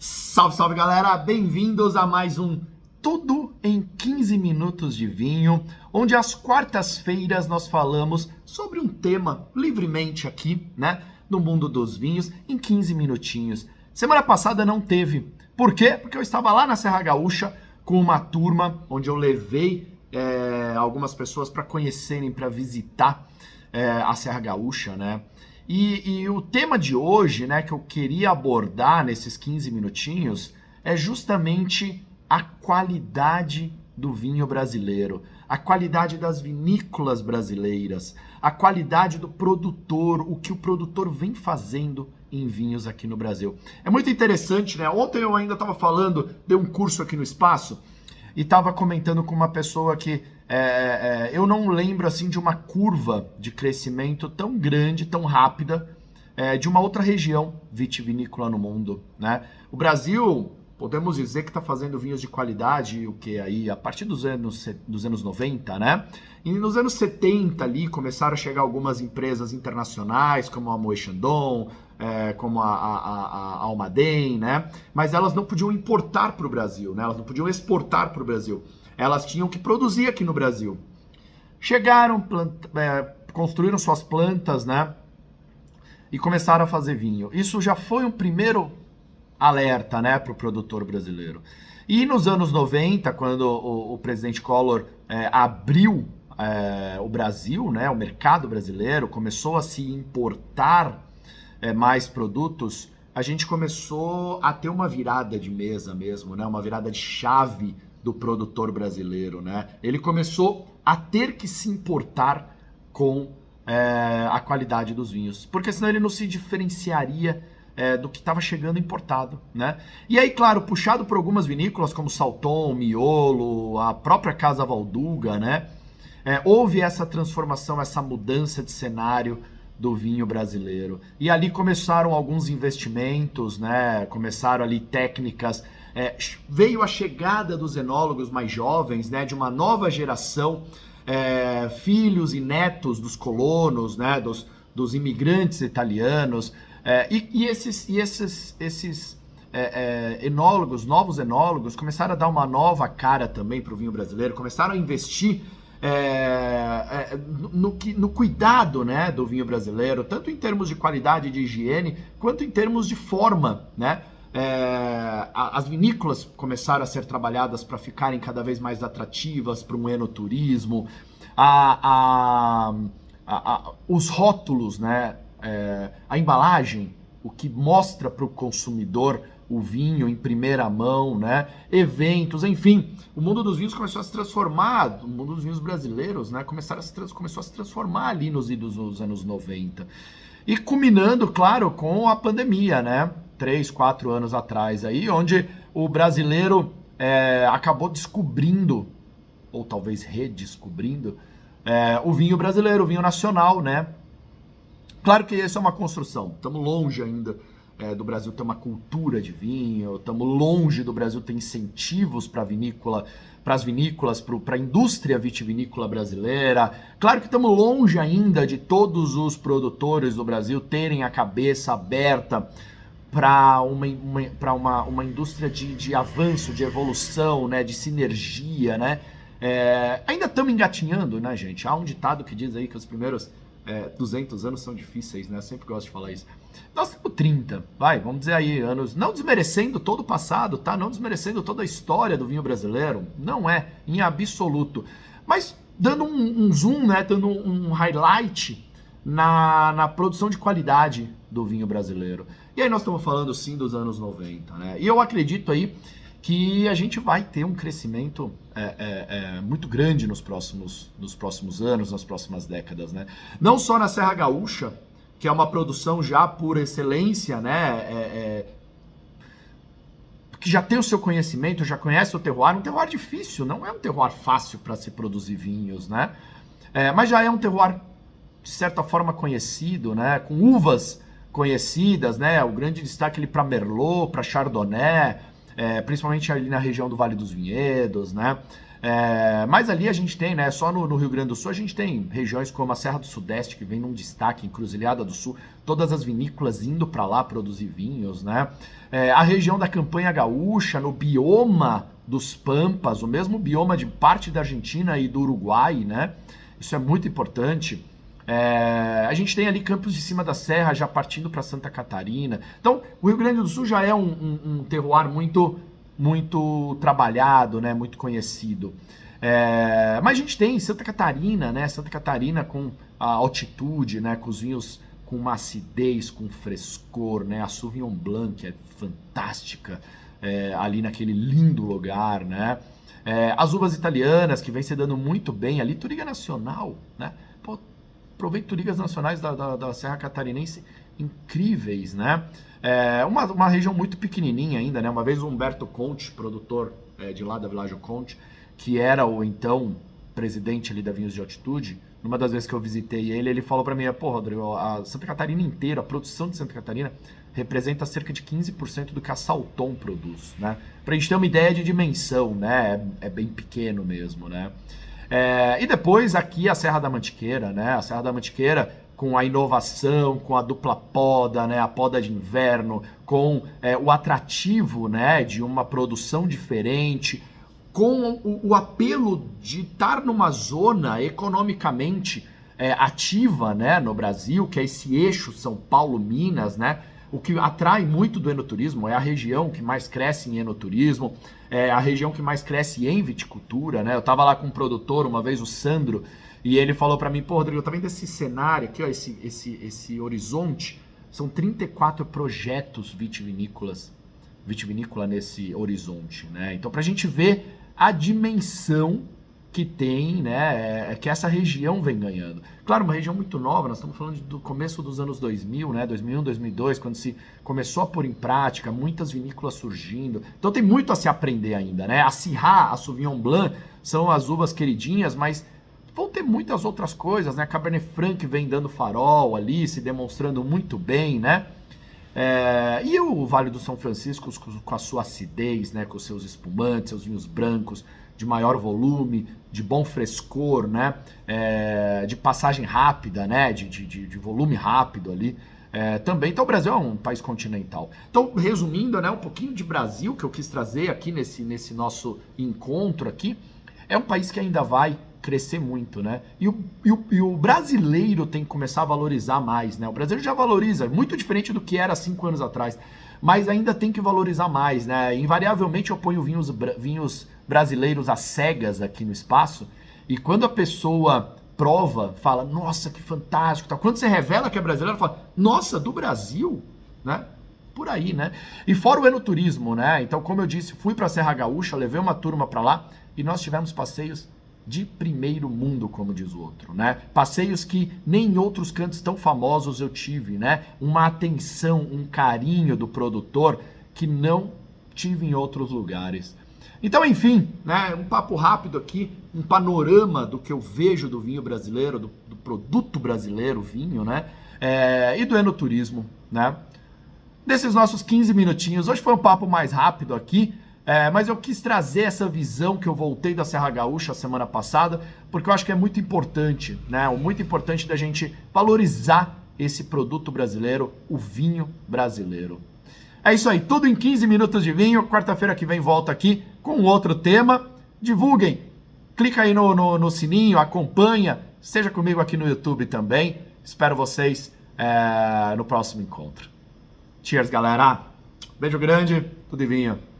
Salve, salve galera, bem-vindos a mais um Tudo em 15 Minutos de Vinho, onde às quartas-feiras nós falamos sobre um tema livremente aqui, né, no mundo dos vinhos, em 15 minutinhos. Semana passada não teve. Por quê? Porque eu estava lá na Serra Gaúcha com uma turma, onde eu levei algumas pessoas para conhecerem, para visitar a Serra Gaúcha, né? E o tema de hoje, né, que eu queria abordar nesses 15 minutinhos é justamente a qualidade do vinho brasileiro, a qualidade das vinícolas brasileiras, a qualidade do produtor, o que o produtor vem fazendo em vinhos aqui no Brasil. É muito interessante, né? Ontem eu ainda estava falando, dei um curso aqui no Espaço e estava comentando com uma pessoa que eu não lembro assim de uma curva de crescimento tão grande, tão rápida, de uma outra região vitivinícola no mundo, né? O Brasil, podemos dizer que está fazendo vinhos de qualidade, o que aí, a partir dos anos 90, né? E nos anos 70 ali começaram a chegar algumas empresas internacionais, como a Moët Chandon, como a Almaden, né? Mas elas não podiam importar para o Brasil, né? Elas não podiam exportar para o Brasil. Elas tinham que produzir aqui no Brasil. Chegaram, construíram suas plantas, né? E começaram a fazer vinho. Isso já foi um primeiro alerta, né, para o produtor brasileiro. E nos anos 90, quando o presidente Collor abriu o Brasil, né, o mercado brasileiro, começou a se importar mais produtos, a gente começou a ter uma virada de mesa mesmo, né, uma virada de chave do produtor brasileiro, né? Ele começou a ter que se importar com a qualidade dos vinhos, porque senão ele não se diferenciaria do que estava chegando importado, né? E aí, claro, puxado por algumas vinícolas como Salton, Miolo, a própria Casa Valduga, né? Houve essa transformação, essa mudança de cenário do vinho brasileiro. E ali começaram alguns investimentos, né? Começaram ali técnicas. Veio a chegada dos enólogos mais jovens, né, de uma nova geração, filhos e netos dos colonos, né, dos imigrantes italianos, e esses enólogos, novos enólogos, começaram a dar uma nova cara também para o vinho brasileiro, começaram a investir no cuidado, né, do vinho brasileiro, tanto em termos de qualidade de higiene, quanto em termos de forma, né? As vinícolas começaram a ser trabalhadas para ficarem cada vez mais atrativas para um enoturismo, os rótulos, né? A embalagem, o que mostra para o consumidor o vinho em primeira mão, né? Eventos, enfim, o mundo dos vinhos começou a se transformar, o mundo dos vinhos brasileiros, né? Começou a se transformar ali nos idos dos anos 90. E culminando, claro, com a pandemia, né? 3, 4 anos atrás aí, onde o brasileiro acabou descobrindo, ou talvez redescobrindo, o vinho brasileiro, o vinho nacional, né? Claro que isso é uma construção, estamos longe ainda do Brasil ter uma cultura de vinho, estamos longe do Brasil ter incentivos para as vinícolas, para a indústria vitivinícola brasileira. Claro que estamos longe ainda de todos os produtores do Brasil terem a cabeça aberta para uma indústria de avanço, de evolução, né, de sinergia, né? Ainda estamos engatinhando, né, gente? Há um ditado que diz aí que os primeiros 200 anos são difíceis, né? Eu sempre gosto de falar isso. Nós temos 30, vamos dizer aí, anos, não desmerecendo todo o passado, tá? Não desmerecendo toda a história do vinho brasileiro, não em absoluto. Mas dando um zoom, né? Dando um highlight na produção de qualidade do vinho brasileiro. E aí nós estamos falando, sim, dos anos 90, né? E eu acredito aí que a gente vai ter um crescimento muito grande nos próximos anos, nas próximas décadas, né? Não só na Serra Gaúcha, que é uma produção já por excelência, né? Que já tem o seu conhecimento, já conhece o terroir, um terroir difícil, não é um terroir fácil para se produzir vinhos, né? Mas já é um terroir, de certa forma, conhecido, né? Com uvas conhecidas, né? O grande destaque ali para Merlot, para Chardonnay, principalmente ali na região do Vale dos Vinhedos, né? Mas ali a gente tem, né? Só no Rio Grande do Sul a gente tem regiões como a Serra do Sudeste, que vem num destaque, Encruzilhada do Sul, todas as vinícolas indo para lá produzir vinhos, né? A região da Campanha Gaúcha, no bioma dos Pampas, o mesmo bioma de parte da Argentina e do Uruguai, né? Isso é muito importante. A gente tem ali Campos de Cima da Serra já partindo para Santa Catarina. Então, o Rio Grande do Sul já é um terroir muito trabalhado, né? Muito conhecido. Mas a gente tem Santa Catarina, né? Santa Catarina com a altitude, né? Com os vinhos com uma acidez, com frescor, né? A Sauvignon Blanc, que é fantástica, ali naquele lindo lugar, né? As uvas italianas, que vem se dando muito bem ali, Touriga Nacional, né? Pô, aproveito Tourigas Nacionais da Serra Catarinense incríveis, né? Uma região muito pequenininha ainda, né? Uma vez o Humberto Conte, produtor de lá da Villaggio Conte, que era o então presidente ali da Vinhos de Altitude, numa das vezes que eu visitei ele, ele falou para mim, pô, Rodrigo, a Santa Catarina inteira, a produção de Santa Catarina representa cerca de 15% do que a Salton produz, né? Pra gente ter uma ideia de dimensão, né? É bem pequeno mesmo, né? E depois aqui a Serra da Mantiqueira, né? A Serra da Mantiqueira com a inovação, com a dupla poda, né? A poda de inverno, com o atrativo, né? De uma produção diferente, com o apelo de estar numa zona economicamente ativa, né? No Brasil, que é esse eixo São Paulo-Minas, né? O que atrai muito do enoturismo, é a região que mais cresce em enoturismo, é a região que mais cresce em viticultura, né? Eu tava lá com um produtor uma vez, o Sandro, e ele falou para mim, pô, Rodrigo, tá vendo esse cenário aqui, ó, esse horizonte? São 34 projetos vitivinícola nesse horizonte, né? Então, pra gente ver a dimensão que tem, né, que essa região vem ganhando. Claro, uma região muito nova, nós estamos falando do começo dos anos 2000, né, 2001, 2002, quando se começou a pôr em prática, muitas vinícolas surgindo. Então tem muito a se aprender ainda, né? A Syrah, a Sauvignon Blanc são as uvas queridinhas, mas vão ter muitas outras coisas, né? A Cabernet Franc vem dando farol ali, se demonstrando muito bem, né? E o Vale do São Francisco com a sua acidez, né, com os seus espumantes, seus vinhos brancos de maior volume, de bom frescor, né, de passagem rápida, né, de volume rápido ali. Também, então o Brasil é um país continental. Então, resumindo, né, um pouquinho de Brasil que eu quis trazer aqui nesse nosso encontro aqui, é um país que ainda vai crescer muito, né? E o brasileiro tem que começar a valorizar mais, né? O brasileiro já valoriza, muito diferente do que era 5 anos atrás, mas ainda tem que valorizar mais, né? Invariavelmente eu ponho vinhos brasileiros às cegas aqui no espaço, e quando a pessoa prova, fala, nossa, que fantástico, tá? Quando você revela que é brasileiro, fala, nossa, do Brasil, né? Por aí, né? E fora o enoturismo, né? Então, como eu disse, fui para a Serra Gaúcha, levei uma turma para lá e nós tivemos passeios de primeiro mundo, como diz o outro, né? Passeios que nem em outros cantos tão famosos eu tive, né? Uma atenção, um carinho do produtor que não tive em outros lugares. Então, enfim, né? Um papo rápido aqui, um panorama do que eu vejo do vinho brasileiro, do produto brasileiro, vinho, né? E do enoturismo, né? Desses nossos 15 minutinhos, hoje foi um papo mais rápido aqui, mas eu quis trazer essa visão que eu voltei da Serra Gaúcha semana passada, porque eu acho que é muito importante, né? Muito importante da gente valorizar esse produto brasileiro, o vinho brasileiro. É isso aí, tudo em 15 minutos de vinho. Quarta-feira que vem volto aqui com outro tema. Divulguem, clica aí no sininho, acompanha, esteja comigo aqui no YouTube também. Espero vocês no próximo encontro. Cheers, galera! Beijo grande, tudo de vinho.